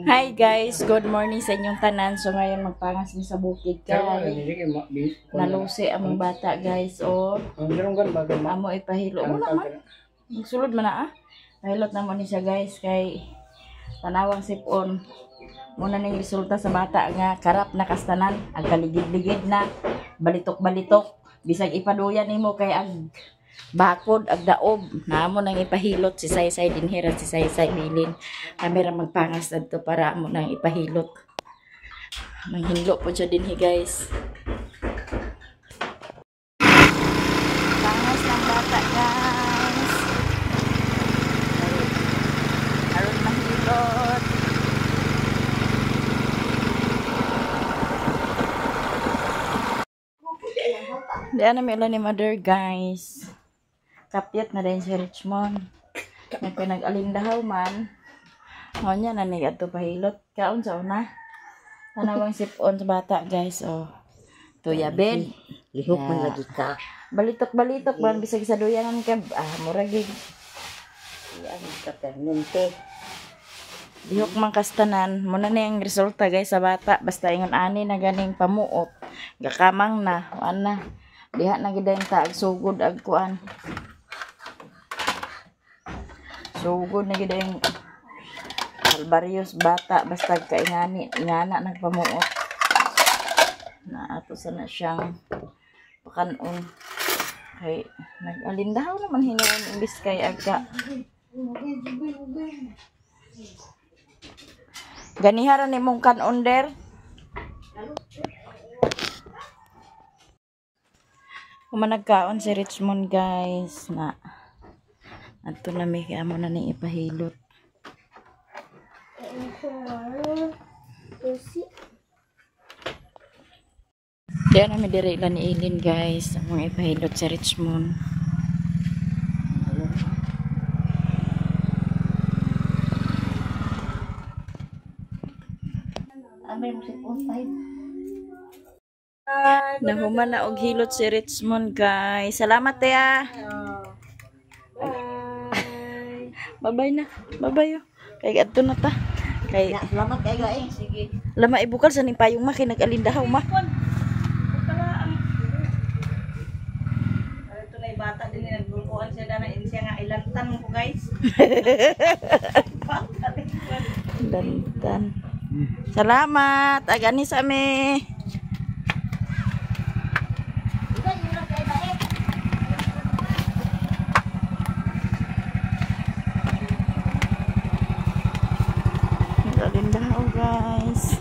Hi guys, good morning sa inyong tanan. So ngayon magpangas mi sa bukid kay nalusi among bata guys. O amo ipahilo mo naman. Sulod man na Pahilot na mo ni siya guys kay tanawang sipon. Muna ning resulta sa bata nga karap na kastanan, ag kaligid-ligid na, balitok-balitok. Bisag ipaduyan nimo kay ag bakod ag daob namo nang ipahilot si Saysay dinhira si Saysay bilin kamera magpangas adto para amo nang ipahilot manghinlo po siya dinhi guys. Pangas ng bata guys aron mahilot. Diyan na may ulan ni mother guys. Kapyat na din si Richmond. May pinag-alindahaw man. Ngonya na ni ato pahilot. Kaon sa una. Tanawang sipon sa bata guys. Oh. Tuya bed. Lihok man lagi ka. Balitok-balitok man bisag sa duyanan ka. Muragig. Yan ka permente. Lihok man kastanan. Muna na yung resulta guys sa bata. Basta ingon ani na ganing pamuot. Gakamang na. Wala. Diha na gid ta ag sugod ag kuan. Sugod na gid ang Albarrios bata basta ingana nagpamuot. Na ato sana siyang pakanon. Kay nag-alindahaw naman hinuon imbis kay agka. Ganihara ni mong kanon der. Kumanagkaon si Richmond guys na ato na may amo na ni ipahilot. Diyan na may dire ilan ni Eileen guys among ipahilot si Richmond. Amay mo si Pontay. Nahuman na og hilot si Richmond guys. Salamat ya. Bye-bye na. Bye-bye. Kay adto na ta. Kay Salamat kay gae. Sige. lama ibukal sa ning payong ma kay nag-alindahaw ma. Ito na bata din nagbukuan siya na siya nga ilantan ko guys. Dantan. Salamat. Agani sa me. Nag-alindahaw guys.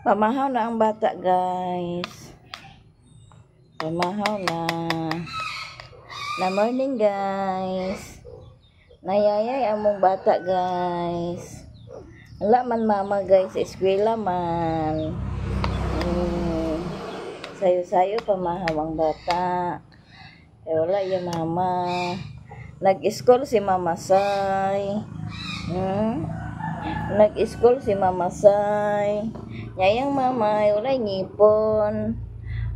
Pamahaw na ang bata guys. Pamahaw na. Na morning guys. Nayayay among bata guys. Wala man mama guys, eskwela man. Sayo-sayo pamahaw ang bata. Eh wala yung mama. Nag-school si Mama Say. Nag-school si Mama Say. Nyayang mamay, wala ngipon.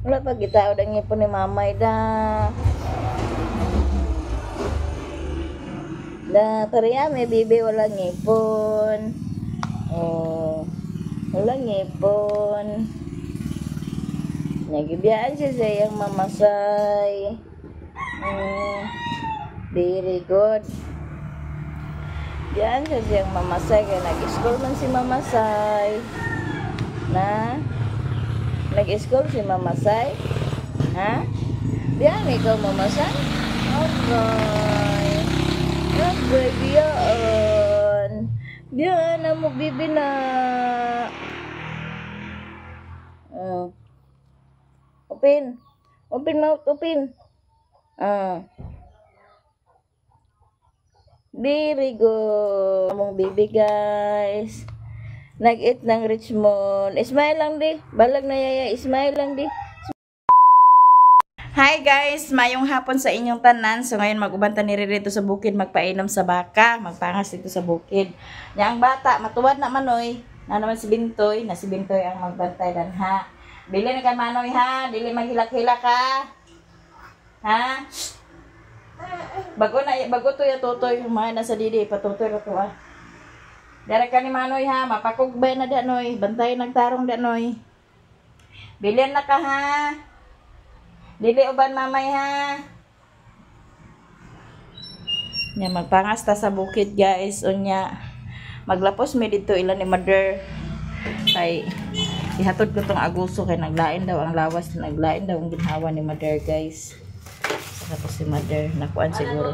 Wala pa kita udah ngipon ni mamay da. Da tariya may bibi wala ngipon. Oh. Wala ngipon. Nagibiyaan siya sa iyang Mama Say. Very good. Yan siya siyang Mama Say. Kaya nag-school man si Mama Say. Na? Nag-school si Mama Say? Ha? Diyan ikaw Mama Say? Okay. Okay, diyan. Diyan na mo bibi na. Open. Open mouth, open. Very good. Among bibi guys. Nag-eat ng Richmond. Smile lang di. Balag na yaya. Smile lang di. Hi guys. Mayong hapon sa inyong tanan. So ngayon mag-ubanta ni Riri sa bukid. Magpainom sa baka. Magpangas dito sa bukid. Yang bata. Matuwad na manoy. Na naman si Bintoy. Na si Bintoy ang magbantay dan ha. Bili na ka manoy ha. Dili maghilak-hilak ha. Ha? Bago to ya tutoy. Mga nasa didi. Patutoy na to ah. Dara ka ni Manoy ha, mapakugbay na danoy, bantay nagtarong danoy. Bilin na ka ha. Dili uban mamay ha. Nya magpangas ta sa bukid guys, unya. Maglapos mi dito ilan ni mother. Kay ihatod ko tong Agosto kay naglain daw ang lawas, naglain daw ang ginhawa ni mother guys. Saka to si mother, nakuan siguro.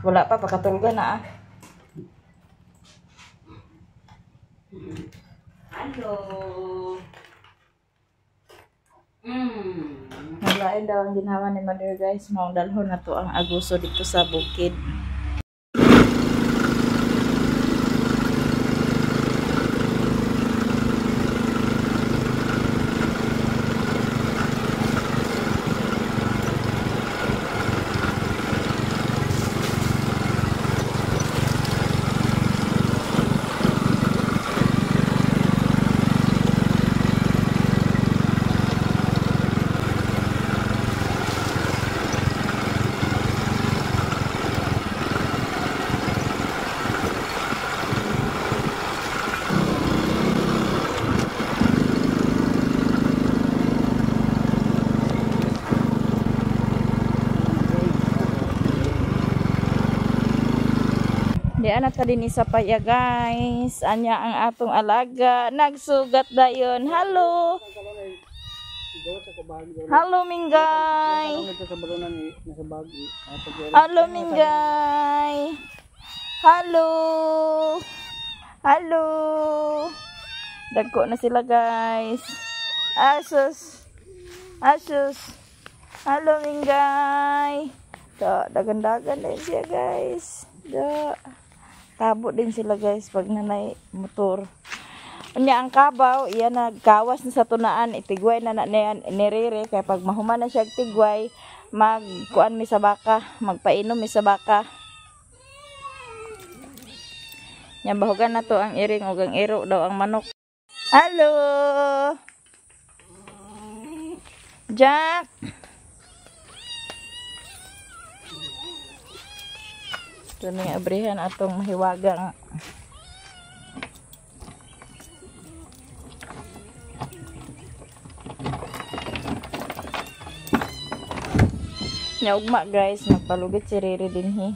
Wala pa, pakatulga na ah. Hello. Naglain daw ang ginhawa ni mother guys. Maong dalhon na to ang Agosto dito sa bukid. Di anak ka din isa pa ya guys. Anya ang atong alaga. Nagsugat dayon. Hello. Hello Minggay. Hello Minggay. Hello. Hello. Dagko na sila guys. Asus. Asus. Hello Minggay. Dagan-dagan din siya guys. Tabo din sila guys pag nanay motor. Unya ang kabaw, iya nagkawas na sa tunaan, itigway na niyan nirire kay pag mahuman na siya tigway, magkuan mi sa baka, magpainom mi sa baka. Nya bahugan na to ang iring ug ang iro daw ang manok. Hello. Jack. Ito na yung abrihan atong mahiwagang. Ugma guys, magpalugit si Riri din hi.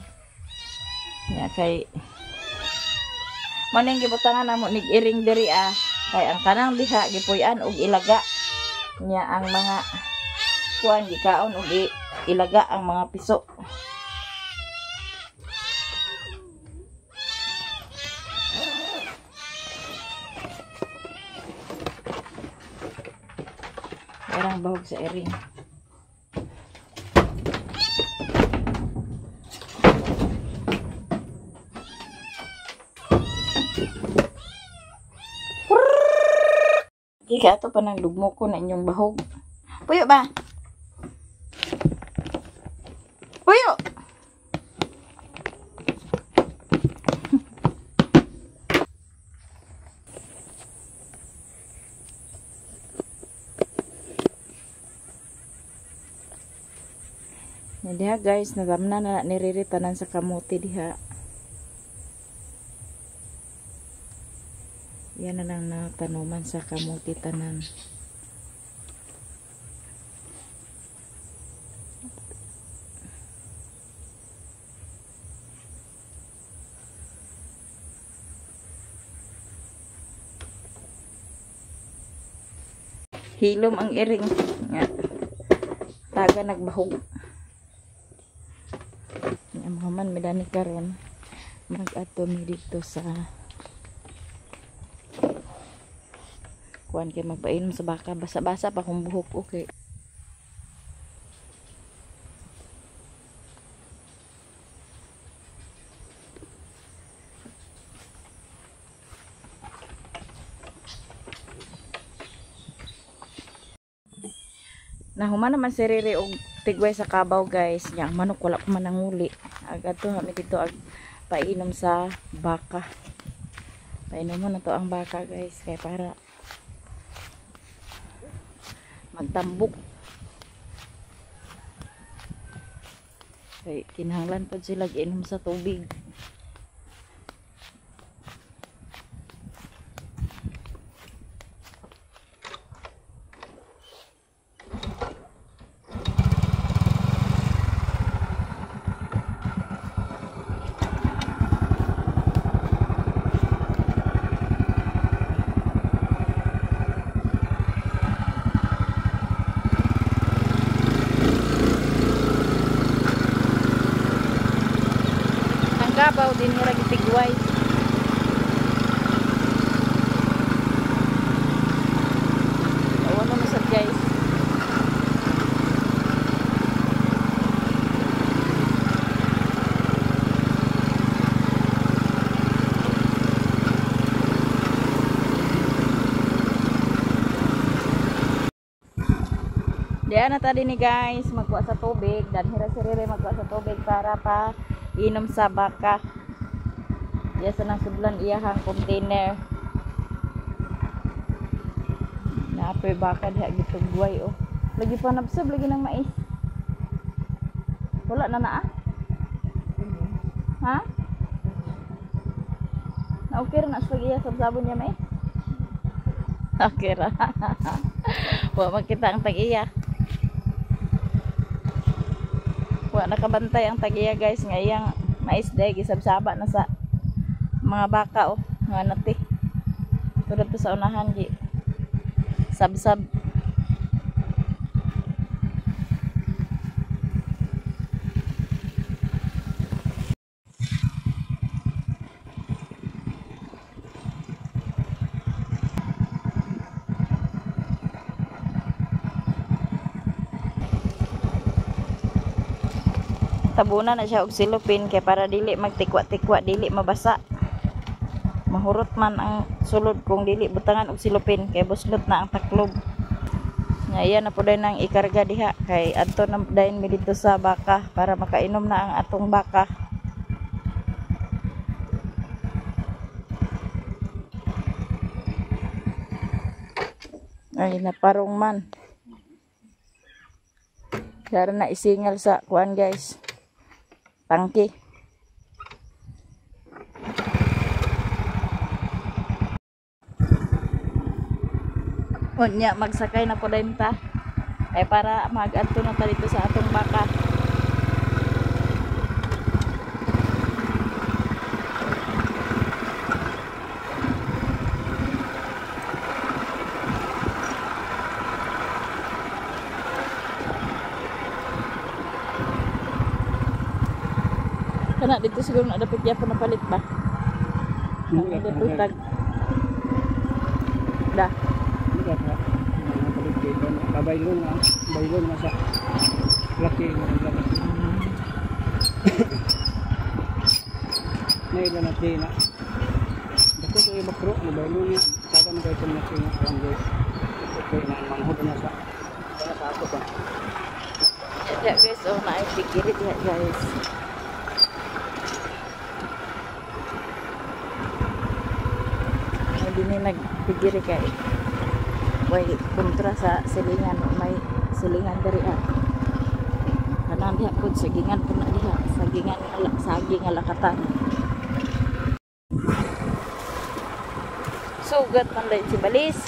Nya kay maning gibutangan namo nig iring diri ah. Kay ang kanang diha gipuy-an og ilaga. Nya ang mga kuan gikaon og ilaga ang mga piso. Parang bahog sa iring. Kaya ito pa nang lugmo ko na inyong bahog. Puyo ba? Puyo! Yan diha guys, nagamna na niriritanan sa kamuti diha. Yan na lang natanuman sa kamuti tanan. Hilom ang iring. Nga. Taga nagbahog. Ang mga man medani karon mag-ato mi dito sa kuan kay magpainom sa baka, basa-basa pa kung buhok okay. Nahuman naman si Riri og tigway sa kabaw guys. Nya manok wala pa man nanguli. Agad to kami dito ag painom sa baka. Painom mo na to ang baka guys kay para magtambok. Kay kinahanglan po sila giinom sa tubig. daw din nira gitigway. Ano na sad guys. Diyan na tadi ni guys, magkuha sa tubig dan hira sirire magkuha sa tubig para pa inom sa baka. Diya sa nang sudlan iyahang container. Napoy baka diha gitugway oh. Lagi pa nabsab lagi ng mais. Wala na naa? Ha? Na okay ra na sa iya sabon niya mais? Okay ra. Wa makita ang tag-iya. Wa nakabantay ang tag-iya guys nga iyang mais day gisabsaba na sa mga baka oh, nga nati. Tulad to sa unahan gi sabsab. Tabunan na siya og silupin kay para dili magtikwa-tikwa, dili mabasa. Mahurot man ang sulod kung dili butangan og silupin kay buslot na ang taklob. Nga iya na puday nang ikarga diha kay adto na dayon mi dito sa baka para makainom na ang atong baka. Ay naparong man. Dara na isingal sa kuan guys. Tangki. Unya magsakay na po din ta. Ay para mag-adto na ta dito sa atong baka. Kana dito siguro na dapat ya na palit ba? Hindi dito tag. Dah. Hindi ka palit dito. Kabaylon na. Baylon na sa laki ng laki. Nailan na tina. Dako ko yung bakro na baylon niya. Kada mo kayo na tina. Okay na manghod na sa. Kaya sa ako ba? Ya guys, oh na ay pikirit ya guys. Hindi nagpigiri kay way kontra sa silingan may silingan dari kanan diha pud sagingan pud na diha saging alakatan sugat man dai si balis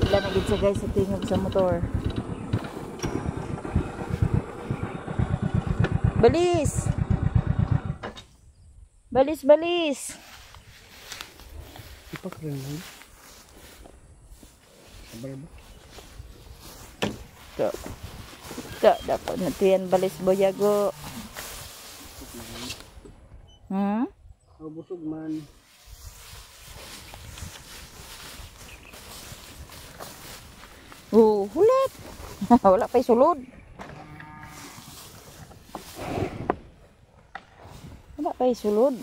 ilan na gid siya guys sa tingog sa motor. Balis balis balis Ipak rin lang. Sabar ba? Dapat natin balis boyago. Busog man. Hulat. Wala pa'y sulod. Wala pa'y sulod.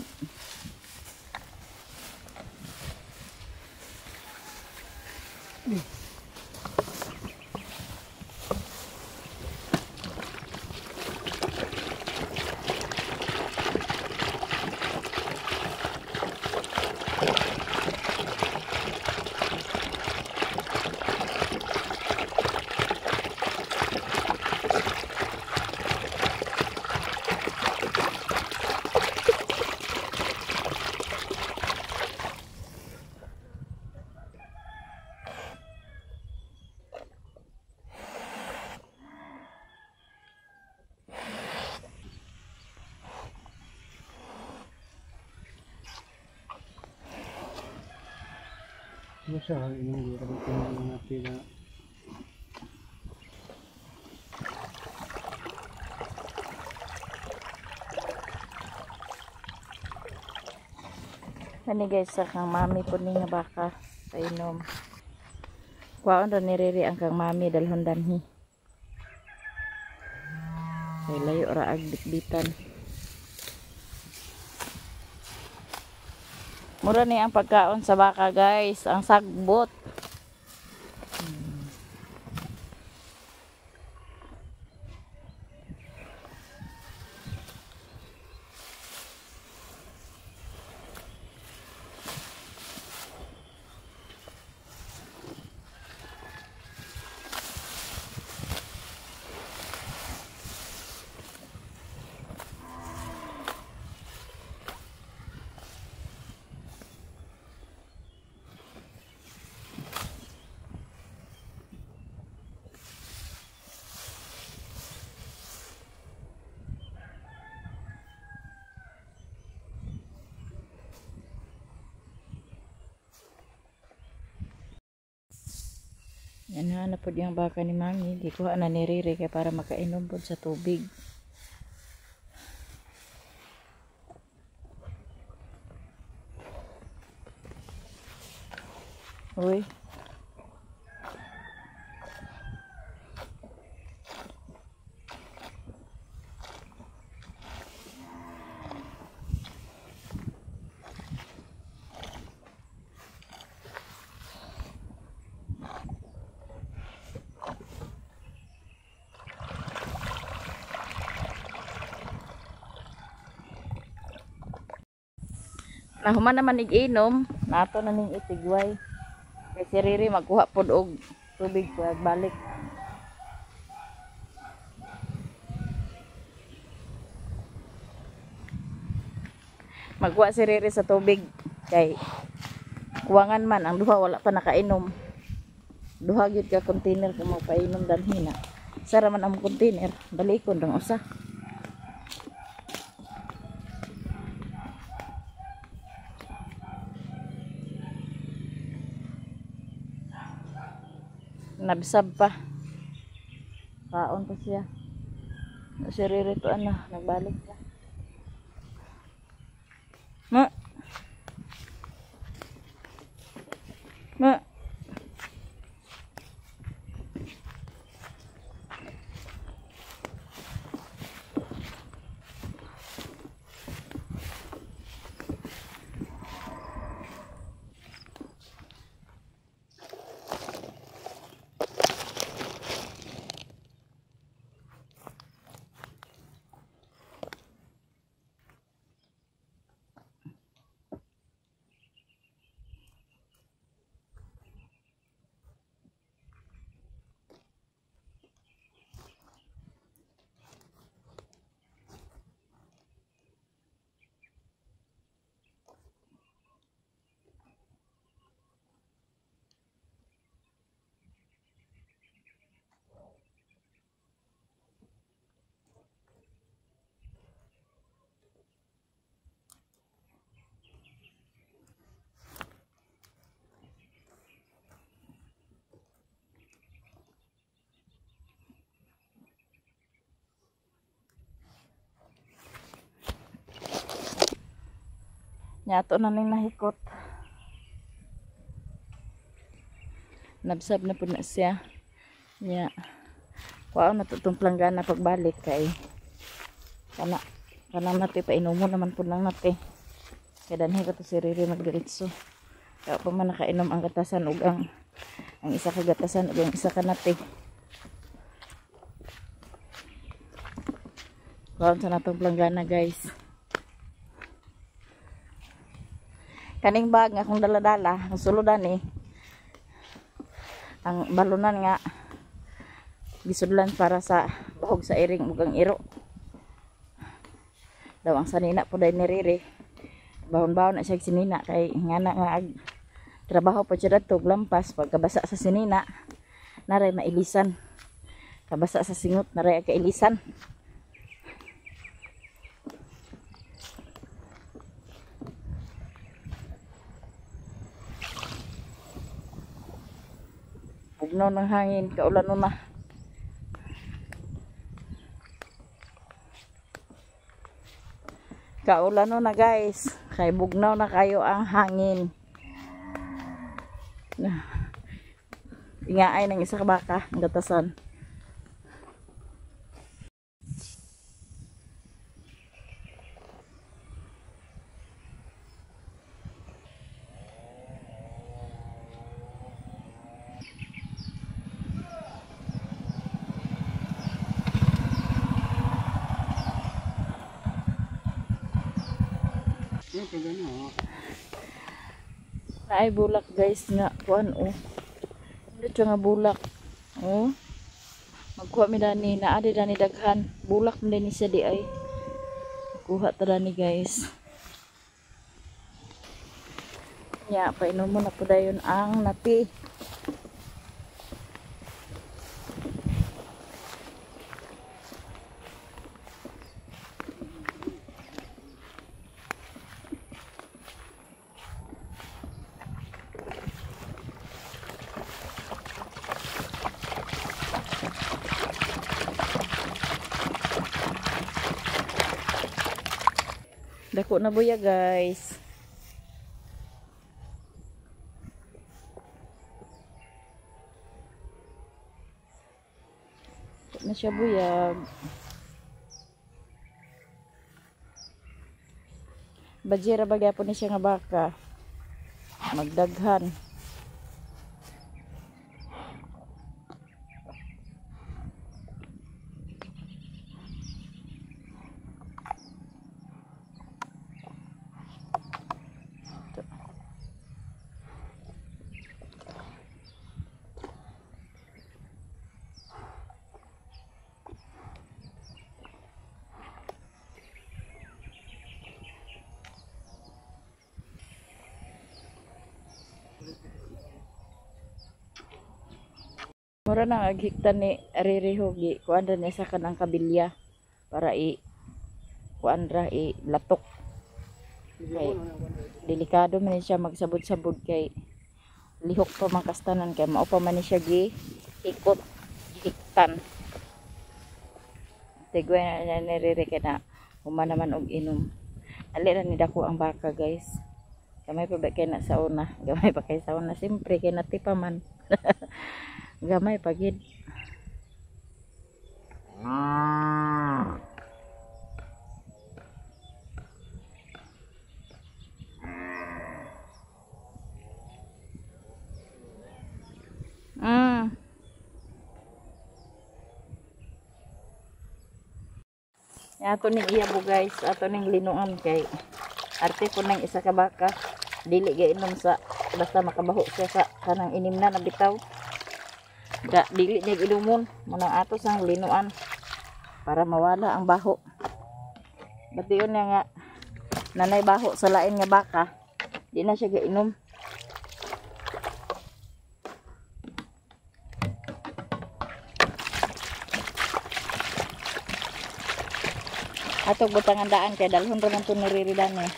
Ano siya? Hindi ka natin na Kani guys, sa kang mami po ni nga baka painom. Kuwaon rin niriri ang kang mami dalhon danhi. Kay layo ra ag bitbitan. Mura ni ang pagkaon sa baka guys, ang sagbot. Yan na po yung baka ni mami. Di ko na niriri kaya para makainom po sa tubig. Uy. Nahuman naman ig-inom, nato na ning itigway. Kay si Riri magkuha pod og tubig pag balik. Magkuha si Riri sa tubig kay kuwangan man ang duha wala pa nakainom. Duha gyud ka container kung magpainom danhi na. Sara man ang container, balikon dang usa. Nabsab pa. Kaon pa siya. Si Riri to nagbalik na. Ma. Ma. Nyato na ning nahikot. Nabsab na po na siya. Nya. Wow, natutong planggana pagbalik kay kanang nati pa inumo naman po lang nati. Kaya danhi ka to si Riri magdiritso. Kaya pa man nakainom ang gatasan ug ang isa ka gatasan ug ang isa ka nati. Wow, sa natong planggana guys. Kaning bag nga akong dala-dala, ang suludan ang balunan nga gisudlan para sa bahog sa iring ug ang iro. Daw ang sanina po dai ni Riri. Bahon-bahon na siya sinina kay ngana nga trabaho pa siya dito lampas pagkabasa sa sinina naray mailisan. Kabasa sa singot naray kailisan. Pugno ng hangin, kaulan na. Kaulan na guys. Kay bugnaw na kayo ang hangin. Ingaay ng isa ka baka ang gatasan. Naay bulak guys nga kuan oh. Ano siya nga bulak? Oh. Magkuha mi dani na adi dani daghan. Bulak man din siya di ay. Kuha ta dani guys. Nya painom mo na po dayon ang napi. Dako na buya guys. Dako na siya buyag. Bajira bagay po ni siya nga baka. Magdaghan. Mura na aghikta ni aririhogi kuan ra niya sa kanang kabilya para kuan ra latok. Kay delikado man siya magsabod-sabod kay lihok pa man kastanan kay mao pa man siya ikot hiktan. Tigway na niriri kay na human naman og inom. Ali ra ni dako ang baka guys. Gamay pa ba kay na sa una? Gamay pa kay sa una simpre kay natipa man. Gamay pagid. Ato ning iyabo guys, ato ning linuan kay arte ko nang isa ka baka dili gainom sa basta makabaho siya sa kanang inim na nabitaw. Dili niya ilumon manang ato sang linuan para mawala ang baho. Batiyon niya nga nanay baho sa lain nga baka di na siya gainom. Atog butangan daan kay dalhon ra man to niriridan eh.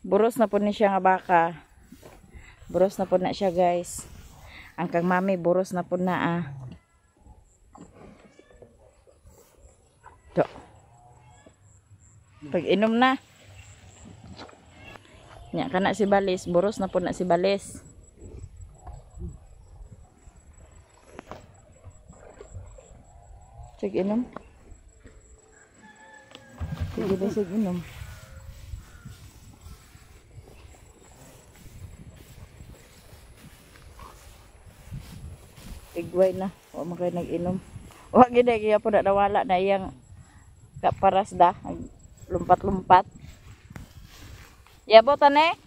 Buros na po ni siya nga baka. Buros na po na siya guys. Ang kang mami buros na po na To. Pag inom na. Nya kana si Balis, buros na po na si Balis. Sige inom. Sige ba sige inom. Igway na, o makay nag-inom. Wag gid kaya po na nawala na iyang kaparas da, lumpat-lumpat. Yabo tane.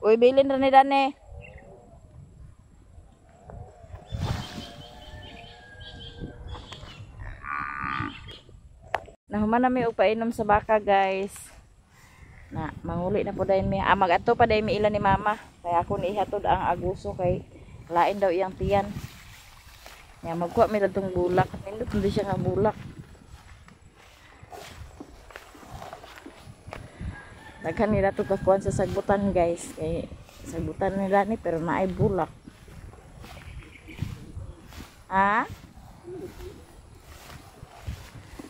Uy bilin ra ni dane. Nahuman na may upainom sa baka guys. Na manguli na po dayon mi. Mag-ato pa dayon mi ilan ni mama. Kaya ako ni ihatod ang aguso kay lain daw iyang tiyan. Ya magkuha mi datong bulak. Nindot hindi siya nga bulak. Daghan nila to kakuan sa sagbutan guys. Kay sagbutan nila ni pero naay bulak. Ha?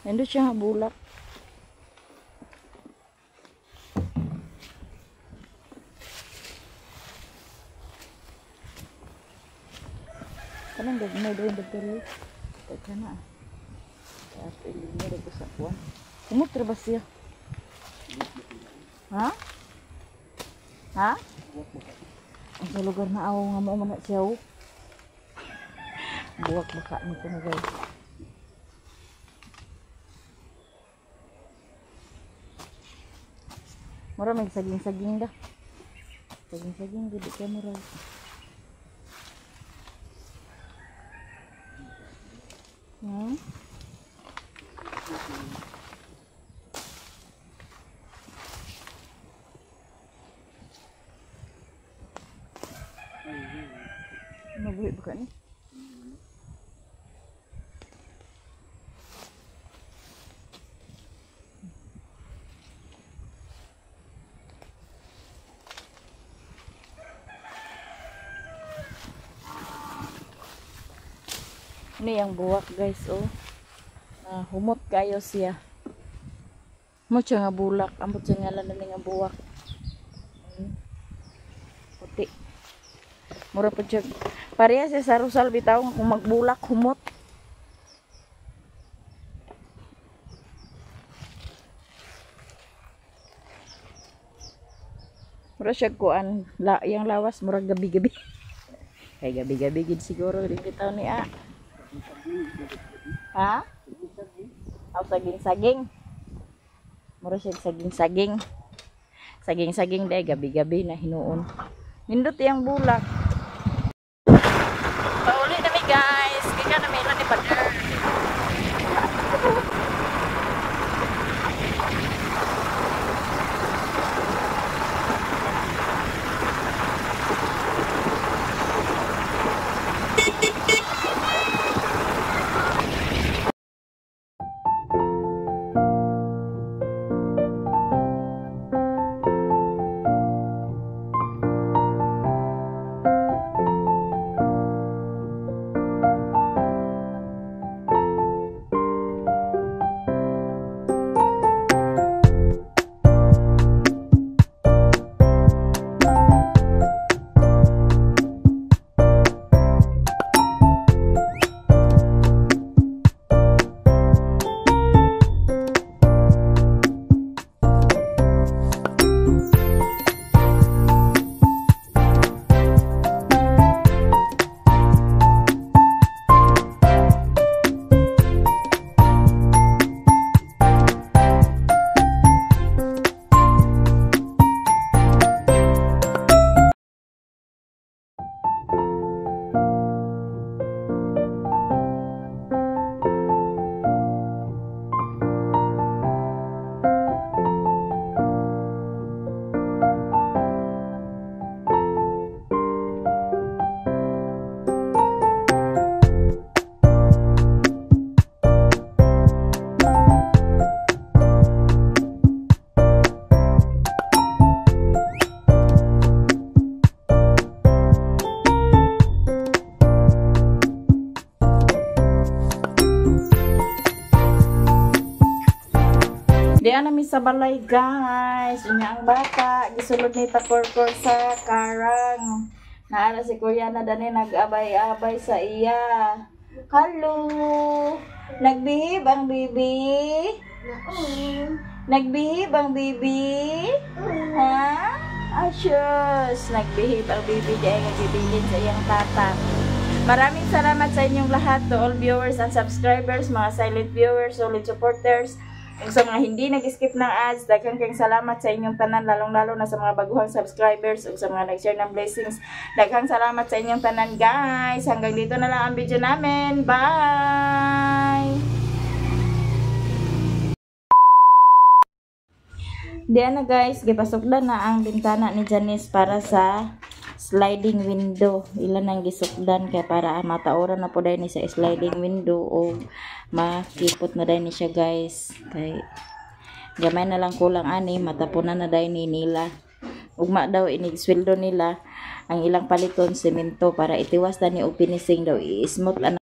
Nindot siya nga bulak. Kanang gagmay doon dagdali. Teka na. Kaya piling mo dito sa kuwan. Kumutra ba siya? Ha? Ha? Ang sa lugar na aw nga mo man siya. Buwak baka nito na guys. Maraming saging-saging dah. Saging-saging gede ka murag. Hmm? Mabuhi ba ka ni? Ini yang buwak guys, oh. Humot kayo siya. Mo siya nga bulak, ambot siya nga lang nga buwak. Puti. Mura pa siya. Pareha siya sa Rosal bitaw kung magbulak humot. Mura siya kuan, yang lawas mura gabi-gabi. Kay gabi-gabi gid siguro rin bitaw ni a. Ha? Aw saging-saging. Mura siya saging-saging. Saging-saging day gabi-gabi na hinuon. Nindot yang bulak. Pauli na mi guys. Kaya na may ilan ni Pader. Diyan namin sa balay guys. Unya ang bata. Gisulod ni takorkor sa karang. Naala si Kuryana dani nag-abay-abay sa iya. Hello! Nagbihib ang bibi? Nagbihib ang bibi? Ha? Asyos! Nagbihib ang bibi dahil nagbibilin sa iyang tata. Maraming salamat sa inyong lahat, to all viewers and subscribers, mga silent viewers, solid supporters. Kung sa mga hindi nag-skip ng ads, daghang kayong salamat sa inyong tanan, lalong-lalo na sa mga baguhang subscribers o sa mga nag-share ng blessings. Daghang salamat sa inyong tanan guys. Hanggang dito na lang ang video namin. Bye! Diyan na guys, gipasukdan na ang bintana ni Janice para sa sliding window. Ilan ang gisukdan kaya para matauran na po dahil ni sa sliding window o makipot na dahil ni siya guys. Kay gamay na lang kulang ani, matapunan na dahil ni nila. Ugma daw inigsweldo nila ang ilang paliton semento para itiwas na ni og finishing daw i-smooth